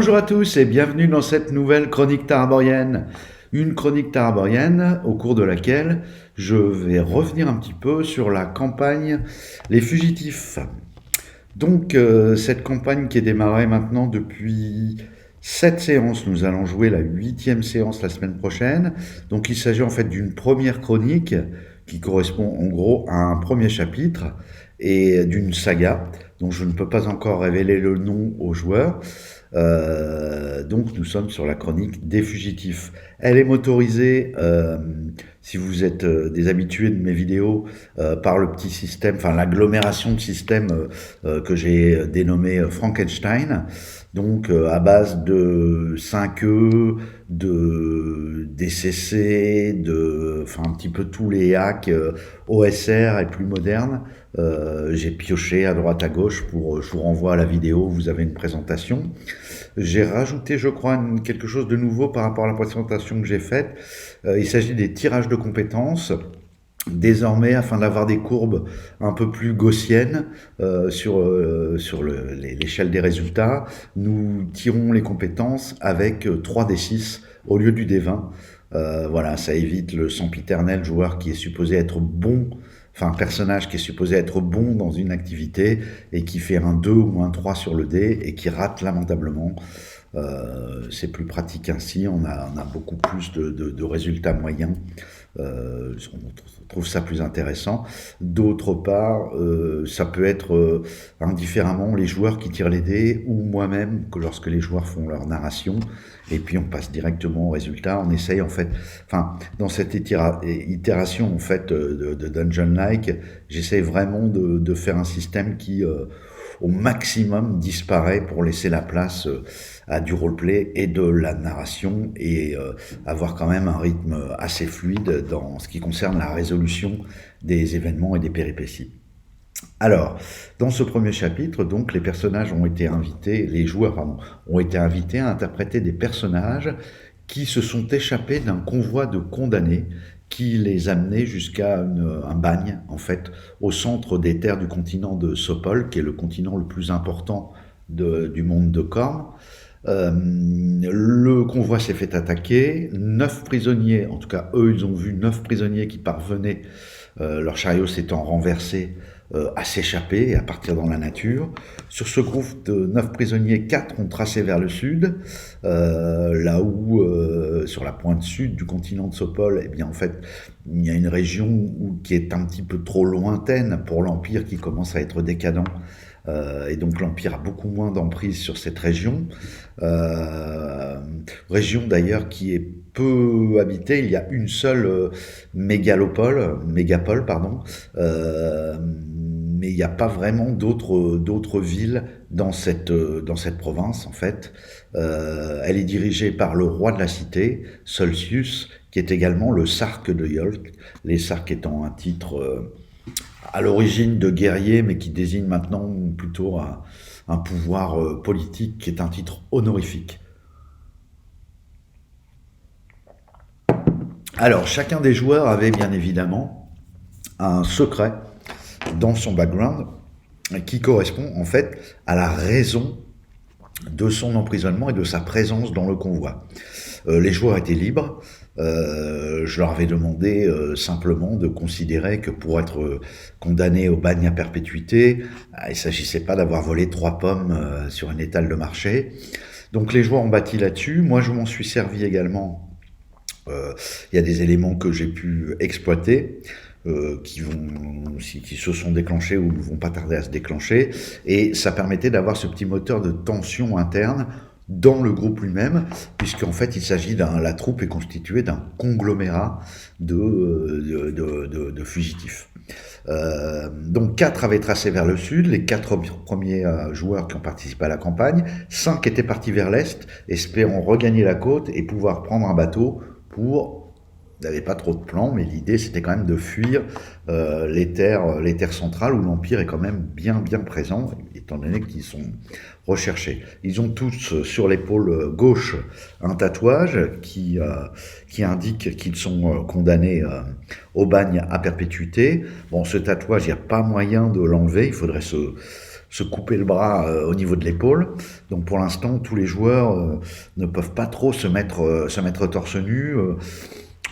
Bonjour à tous et bienvenue dans cette nouvelle chronique taraborienne. Une chronique taraborienne au cours de laquelle je vais revenir un petit peu sur la campagne Les Fugitifs. Donc cette campagne qui est démarrée maintenant depuis 7 séances, nous allons jouer la 8e séance la semaine prochaine. Donc il s'agit en fait d'une première chronique qui correspond en gros à un premier chapitre et d'une saga dont je ne peux pas encore révéler le nom aux joueurs. Donc nous sommes sur la chronique des fugitifs. Elle est motorisée, si vous êtes des habitués de mes vidéos, par le petit système, enfin l'agglomération de systèmes que j'ai dénommé Frankenstein. Donc à base de 5E, de DCC, enfin un petit peu tous les hacks OSR et plus modernes. J'ai pioché à droite à gauche je vous renvoie à la vidéo, vous avez une présentation. J'ai rajouté, je crois, quelque chose de nouveau par rapport à la présentation que j'ai faite. Il s'agit des tirages de compétences. Désormais, afin d'avoir des courbes un peu plus gaussiennes sur l'échelle des résultats, nous tirons les compétences avec 3d6 au lieu du d20. Voilà, ça évite le sempiternel joueur qui est supposé être bon, enfin personnage qui est supposé être bon dans une activité et qui fait un 2 ou un 3 sur le dé et qui rate lamentablement. C'est plus pratique ainsi, on a beaucoup plus de résultats moyens. On trouve ça plus intéressant. D'autre part, ça peut être indifféremment les joueurs qui tirent les dés ou moi-même que lorsque les joueurs font leur narration et puis on passe directement au résultat. On essaye en fait, enfin dans cette itération en fait de Dungeon-like, j'essaie vraiment de faire un système qui au maximum disparaît pour laisser la place à du roleplay et de la narration et avoir quand même un rythme assez fluide dans ce qui concerne la résolution des événements et des péripéties. Alors, dans ce premier chapitre, donc, les personnages ont été invités, les joueurs, pardon, ont été invités à interpréter des personnages qui se sont échappés d'un convoi de condamnés qui les amenait jusqu'à un bagne, en fait, au centre des terres du continent de Sopol, qui est le continent le plus important du monde de Khorne. Le convoi s'est fait attaquer, 9 prisonniers, en tout cas eux ils ont vu 9 prisonniers qui parvenaient, leur chariot s'étant renversé, à s'échapper et à partir dans la nature. Sur ce groupe de 9 prisonniers, 4 ont tracé vers le sud, là où, sur la pointe sud du continent de Sopol, eh bien en fait, il y a une région qui est un petit peu trop lointaine pour l'Empire qui commence à être décadent. Et donc l'Empire a beaucoup moins d'emprise sur cette région. Région d'ailleurs qui est peu habitée, il y a une seule mégapole, mais il n'y a pas vraiment d'autres villes dans cette province en fait. Elle est dirigée par le roi de la cité, Solcius, qui est également le Sark de Yolk, les Sarks étant un titre à l'origine de guerrier, mais qui désigne maintenant plutôt un pouvoir politique qui est un titre honorifique. Alors, chacun des joueurs avait bien évidemment un secret dans son background qui correspond en fait à la raison de son emprisonnement et de sa présence dans le convoi. Les joueurs étaient libres. Je leur avais demandé simplement de considérer que pour être condamné au bagne à perpétuité, il ne s'agissait pas d'avoir volé 3 pommes sur une étale de marché. Donc les joueurs ont bâti là-dessus. Moi, je m'en suis servi également. Il y a des éléments que j'ai pu exploiter. Qui se sont déclenchés ou vont pas tarder à se déclencher, et ça permettait d'avoir ce petit moteur de tension interne dans le groupe lui-même, puisqu'en fait il s'agit la troupe est constituée d'un conglomérat de fugitifs. Donc 4 avaient tracé vers le sud, les 4 premiers joueurs qui ont participé à la campagne, 5 étaient partis vers l'est, espérant regagner la côte et pouvoir prendre un bateau pour... Il n'avait pas trop de plans, mais l'idée c'était quand même de fuir les terres centrales où l'Empire est quand même bien présent, étant donné qu'ils sont recherchés. Ils ont tous sur l'épaule gauche un tatouage qui indique qu'ils sont condamnés au bagne à perpétuité. Bon, ce tatouage, il n'y a pas moyen de l'enlever, il faudrait se se couper le bras au niveau de l'épaule. Donc pour l'instant, tous les joueurs ne peuvent pas trop se mettre torse nu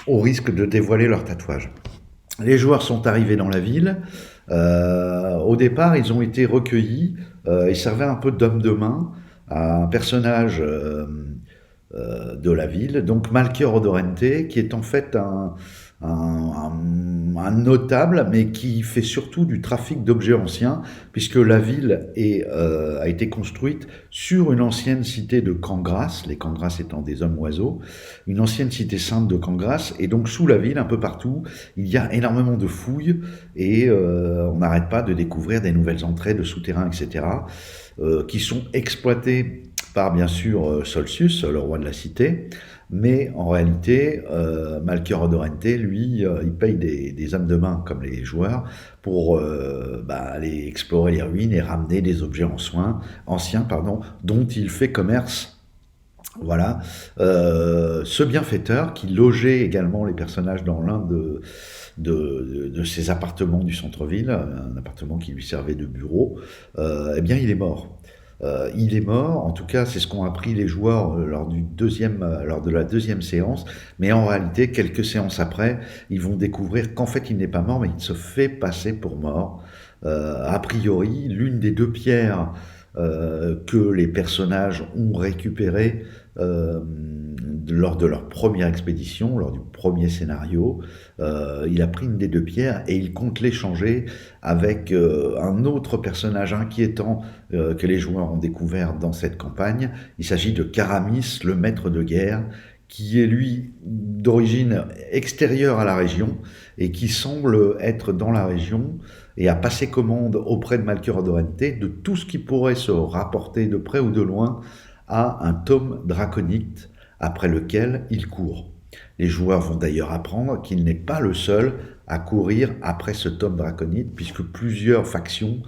au risque de dévoiler leur tatouage. Les joueurs sont arrivés dans la ville. Au départ, ils ont été recueillis. Ils servaient un peu d'homme de main à un personnage de la ville, donc Malchior Odorrente, qui est en fait un notable, mais qui fait surtout du trafic d'objets anciens, puisque la ville a été construite sur une ancienne cité de Cangras, les Cangras étant des hommes-oiseaux, une ancienne cité sainte de Cangras, et donc sous la ville, un peu partout, il y a énormément de fouilles, et on n'arrête pas de découvrir des nouvelles entrées de souterrains, etc., qui sont exploitées par bien sûr Solcius, le roi de la cité, mais en réalité, Malchior Odorrente, lui, il paye des hommes de main comme les joueurs pour aller explorer les ruines et ramener des objets anciens, dont il fait commerce. Voilà, ce bienfaiteur qui logeait également les personnages dans l'un de ses appartements du centre-ville, un appartement qui lui servait de bureau, eh bien il est mort. Il est mort, en tout cas c'est ce qu'ont appris les joueurs lors de la deuxième séance, mais en réalité quelques séances après, ils vont découvrir qu'en fait il n'est pas mort, mais il se fait passer pour mort. A priori, l'une des deux pierres que les personnages ont récupérées lors de leur première expédition, lors du premier scénario, il a pris une des deux pierres et il compte l'échanger avec un autre personnage inquiétant que les joueurs ont découvert dans cette campagne. Il s'agit de Karamis, le maître de guerre, qui est lui d'origine extérieure à la région et qui semble être dans la région et a passé commande auprès de Malchior Odorrente de tout ce qui pourrait se rapporter de près ou de loin à un tome draconique après lequel il court. Les joueurs vont d'ailleurs apprendre qu'il n'est pas le seul à courir après ce tome draconique, puisque plusieurs factions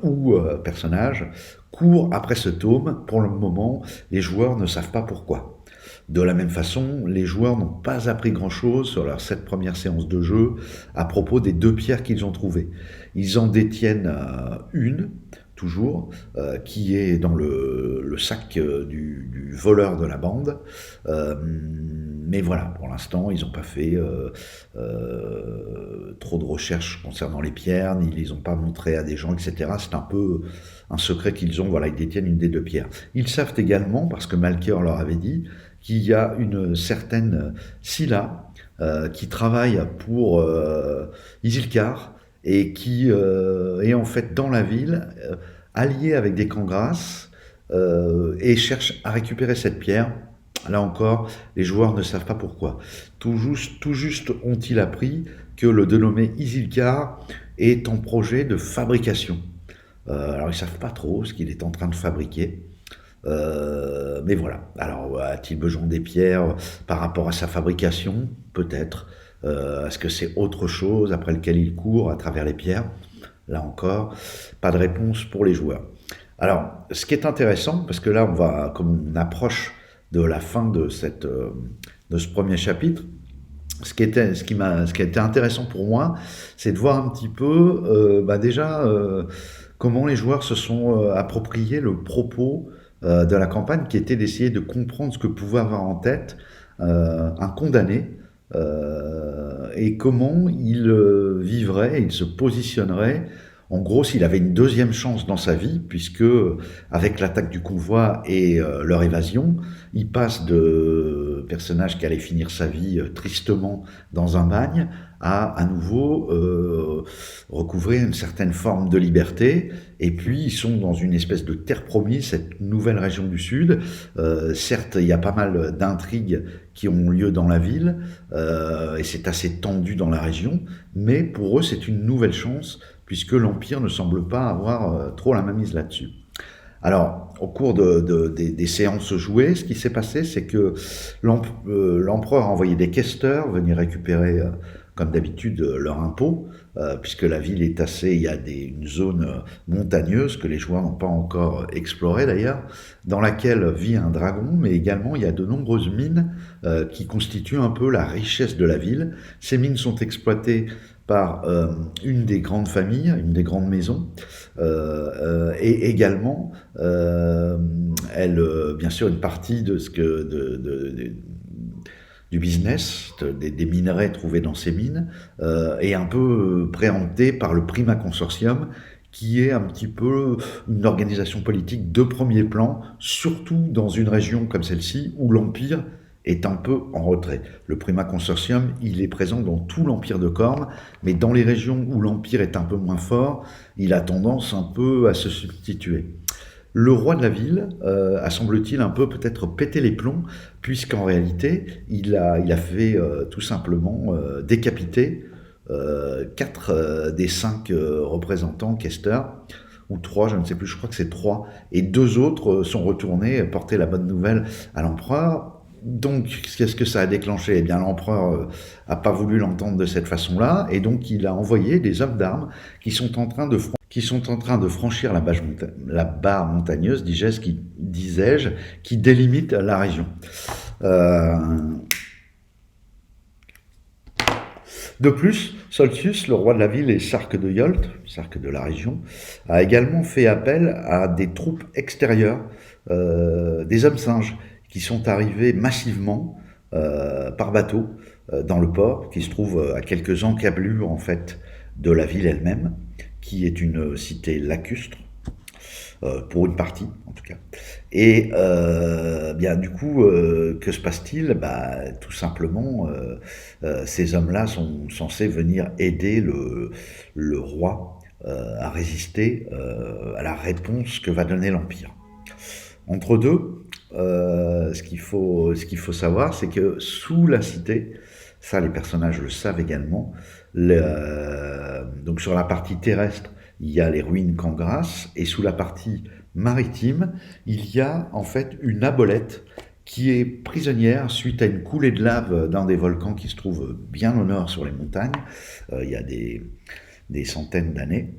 ou personnages courent après ce tome. Pour le moment, les joueurs ne savent pas pourquoi. De la même façon, les joueurs n'ont pas appris grand-chose sur leurs 7 premières séances de jeu à propos des deux pierres qu'ils ont trouvées. Ils en détiennent une, toujours, qui est dans le sac du voleur de la bande. Mais voilà, pour l'instant, ils n'ont pas fait trop de recherches concernant les pierres, ni ils les ont pas montrées à des gens, etc. C'est un peu un secret qu'ils ont, voilà, ils détiennent une des deux pierres. Ils savent également, parce que Malchior leur avait dit, qu'il y a une certaine Scylla qui travaille pour Isilcar et qui est en fait dans la ville, alliée avec des Cangras, et cherche à récupérer cette pierre. Là encore, les joueurs ne savent pas pourquoi. Tout juste ont-ils appris que le dénommé Isilcar est en projet de fabrication. Alors ils ne savent pas trop ce qu'il est en train de fabriquer. Mais voilà. Alors, a-t-il besoin des pierres par rapport à sa fabrication? Peut-être. Est-ce que c'est autre chose après lequel il court à travers les pierres? Là encore, pas de réponse pour les joueurs. Alors, ce qui est intéressant, parce que là, comme on approche de la fin de ce premier chapitre, ce qui a été intéressant pour moi, c'est de voir un petit peu, déjà, comment les joueurs se sont appropriés le propos de la campagne, qui était d'essayer de comprendre ce que pouvait avoir en tête un condamné, et comment il vivrait, il se positionnerait, en gros, s'il avait une deuxième chance dans sa vie, puisque avec l'attaque du convoi et leur évasion, il passe de personnage qui allait finir sa vie tristement dans un bagne à nouveau recouvrir une certaine forme de liberté. Et puis, ils sont dans une espèce de terre promise, cette nouvelle région du Sud. Certes, il y a pas mal d'intrigues qui ont lieu dans la ville, et c'est assez tendu dans la région, mais pour eux, c'est une nouvelle chance, puisque l'Empire ne semble pas avoir trop la mainmise là-dessus. Alors, au cours des séances jouées, ce qui s'est passé, c'est que l'empereur a envoyé des questeurs venir récupérer comme d'habitude, leur impôt, puisque la ville est il y a une zone montagneuse que les joueurs n'ont pas encore explorée d'ailleurs, dans laquelle vit un dragon, mais également il y a de nombreuses mines qui constituent un peu la richesse de la ville. Ces mines sont exploitées par une des grandes familles, une des grandes maisons, et également, bien sûr, une partie de ce que du business, des minerais trouvés dans ces mines, est un peu préemptée par le Prima Consortium, qui est un petit peu une organisation politique de premier plan, surtout dans une région comme celle-ci, où l'Empire est un peu en retrait. Le Prima Consortium, il est présent dans tout l'Empire de Corne, mais dans les régions où l'Empire est un peu moins fort, il a tendance un peu à se substituer. Le roi de la ville a, semble-t-il, un peu peut-être pété les plombs, puisqu'en réalité, il a fait tout simplement décapiter 4 des 5 représentants, questeurs, ou 3, je ne sais plus, je crois que c'est 3, et 2 autres sont retournés porter la bonne nouvelle à l'empereur. Donc, qu'est-ce que ça a déclenché? Eh bien, l'empereur a pas voulu l'entendre de cette façon-là, et donc il a envoyé des hommes d'armes qui sont en train de franchir la barre montagneuse, disais-je, qui délimite la région. De plus, Soltius, le roi de la ville et Sarque de Yolt, Sarque de la région, a également fait appel à des troupes extérieures, des hommes singes, qui sont arrivés massivement par bateau dans le port, qui se trouve à quelques encablures en fait de la ville elle-même, qui est une cité lacustre, pour une partie en tout cas. Et bien du coup, que se passe-t-il? Tout simplement, ces hommes-là sont censés venir aider le roi à résister à la réponse que va donner l'Empire. Entre deux, ce qu'il faut savoir, c'est que sous la cité, ça les personnages le savent également, donc sur la partie terrestre, il y a les ruines Cangras, et sous la partie maritime, il y a en fait une abolette qui est prisonnière suite à une coulée de lave d'un des volcans qui se trouve bien au nord sur les montagnes, il y a des centaines d'années,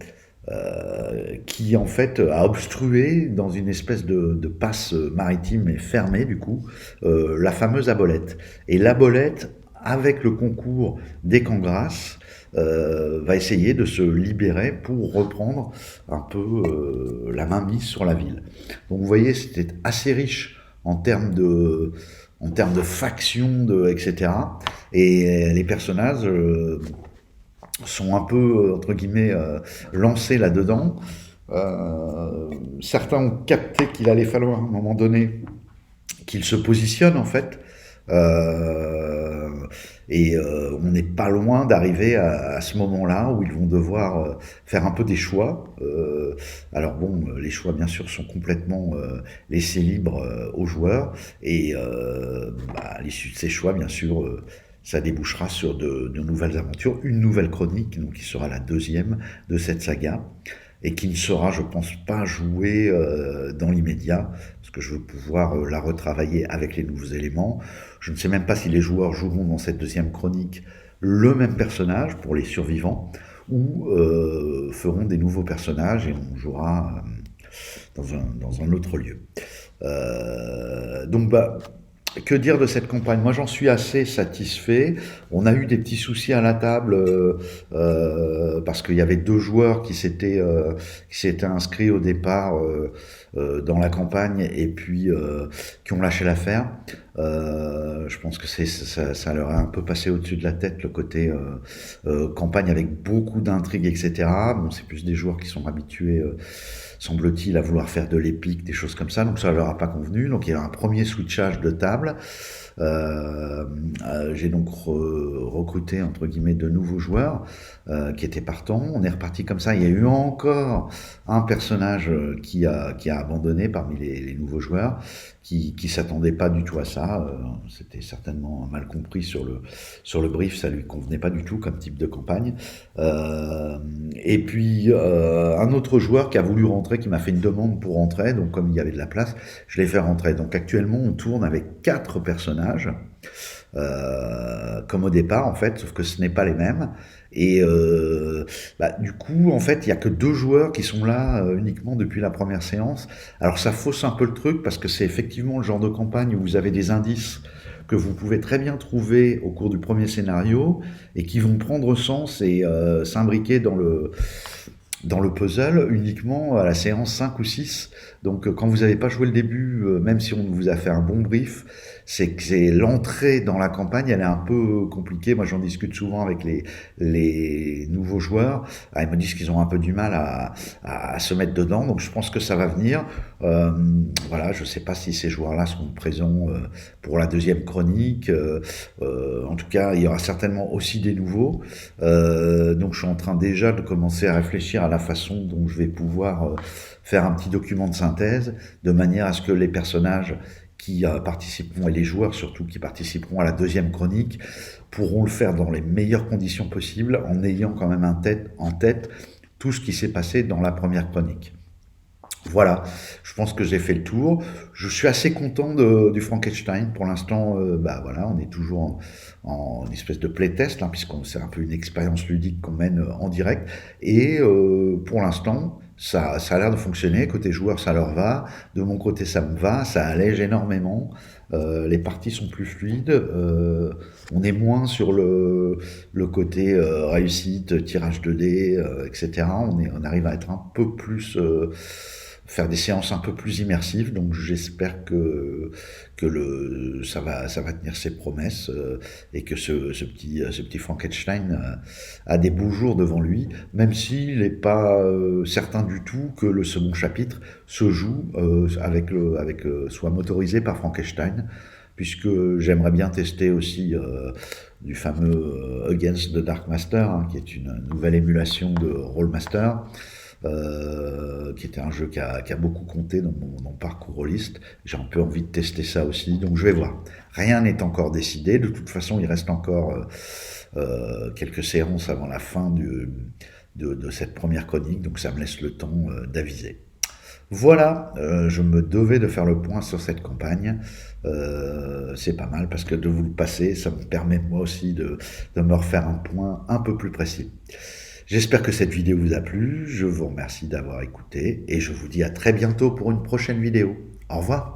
qui en fait a obstrué dans une espèce de passe maritime et fermée du coup, la fameuse abolette. Et l'abolette, avec le concours des Cangras, va essayer de se libérer pour reprendre un peu la mainmise sur la ville. Donc vous voyez, c'était assez riche en termes de factions, etc. Et les personnages sont un peu, entre guillemets, lancés là-dedans. Certains ont capté qu'il allait falloir à un moment donné qu'ils se positionnent en fait. On n'est pas loin d'arriver à ce moment-là où ils vont devoir faire un peu des choix. Alors bon, les choix bien sûr sont complètement laissés libres aux joueurs, et à l'issue de ces choix, bien sûr, ça débouchera sur de nouvelles aventures, une nouvelle chronique, donc qui sera la 2e de cette saga, et qui ne sera, je pense, pas jouée dans l'immédiat, parce que je veux pouvoir la retravailler avec les nouveaux éléments. Je ne sais même pas si les joueurs joueront dans cette 2e chronique le même personnage pour les survivants, ou feront des nouveaux personnages et on jouera dans un autre lieu. Donc que dire de cette campagne? Moi, j'en suis assez satisfait. On a eu des petits soucis à la table parce qu'il y avait 2 joueurs qui s'étaient inscrits au départ dans la campagne et puis qui ont lâché l'affaire. Je pense que ça leur a un peu passé au-dessus de la tête, le côté campagne avec beaucoup d'intrigues, etc. Bon, c'est plus des joueurs qui sont habitués, semble-t-il, à vouloir faire de l'épique, des choses comme ça, donc ça leur a pas convenu. Donc il y a un premier switchage de table. J'ai donc recruté entre guillemets de nouveaux joueurs qui étaient partants. On est reparti comme ça. Il y a eu encore un personnage qui a abandonné parmi les nouveaux joueurs, qui s'attendait pas du tout à ça. C'était certainement mal compris sur le brief. Ça lui convenait pas du tout comme type de campagne. Et puis un autre joueur qui a voulu rentrer, qui m'a fait une demande pour rentrer. Donc comme il y avait de la place, je l'ai fait rentrer. Donc actuellement on tourne avec 4 personnages. comme au départ en fait, sauf que ce n'est pas les mêmes. Et du coup, en fait, il y a que 2 joueurs qui sont là uniquement depuis la première séance. Alors ça fausse un peu le truc parce que c'est effectivement le genre de campagne où vous avez des indices que vous pouvez très bien trouver au cours du premier scénario et qui vont prendre sens et s'imbriquer dans le puzzle uniquement à la séance 5 ou 6. Donc quand vous n'avez pas joué le début, même si on vous a fait un bon brief, c'est que c'est l'entrée dans la campagne, elle est un peu compliquée. Moi, j'en discute souvent avec les nouveaux joueurs. Ah, ils me disent qu'ils ont un peu du mal à se mettre dedans. Donc, je pense que ça va venir. Voilà, je sais pas si ces joueurs-là seront présents pour la deuxième chronique. En tout cas, il y aura certainement aussi des nouveaux. Donc, je suis en train déjà de commencer à réfléchir à la façon dont je vais pouvoir faire un petit document de synthèse, de manière à ce que les personnages qui participeront, et les joueurs surtout qui participeront à la deuxième chronique, pourront le faire dans les meilleures conditions possibles, en ayant quand même en tête tout ce qui s'est passé dans la première chronique. Voilà, je pense que j'ai fait le tour. Je suis assez content du Frankenstein. Pour l'instant, voilà, on est toujours en espèce de playtest, hein, puisqu'on c'est un peu une expérience ludique qu'on mène en direct. Et pour l'instant, ça a l'air de fonctionner. Côté joueur, ça leur va. De mon côté, ça me va. Ça allège énormément. Les parties sont plus fluides. On est moins sur le côté réussite, tirage de dés, etc. On arrive à être un peu plus faire des séances un peu plus immersives. Donc j'espère que ça va tenir ses promesses et que ce petit Frankenstein a des beaux jours devant lui, même s'il n'est pas certain du tout que le second chapitre se joue soit motorisé par Frankenstein, puisque j'aimerais bien tester aussi du fameux Against the Dark Master, hein, qui est une nouvelle émulation de Rollmaster, qui était un jeu qui a beaucoup compté dans mon parcours rôliste. J'ai un peu envie de tester ça aussi, donc je vais voir. Rien n'est encore décidé, de toute façon il reste encore quelques séances avant la fin de cette première chronique, donc ça me laisse le temps d'aviser. Voilà, je me devais de faire le point sur cette campagne. C'est pas mal parce que de vous le passer, ça me permet moi aussi de me refaire un point un peu plus précis. J'espère que cette vidéo vous a plu, je vous remercie d'avoir écouté et je vous dis à très bientôt pour une prochaine vidéo. Au revoir.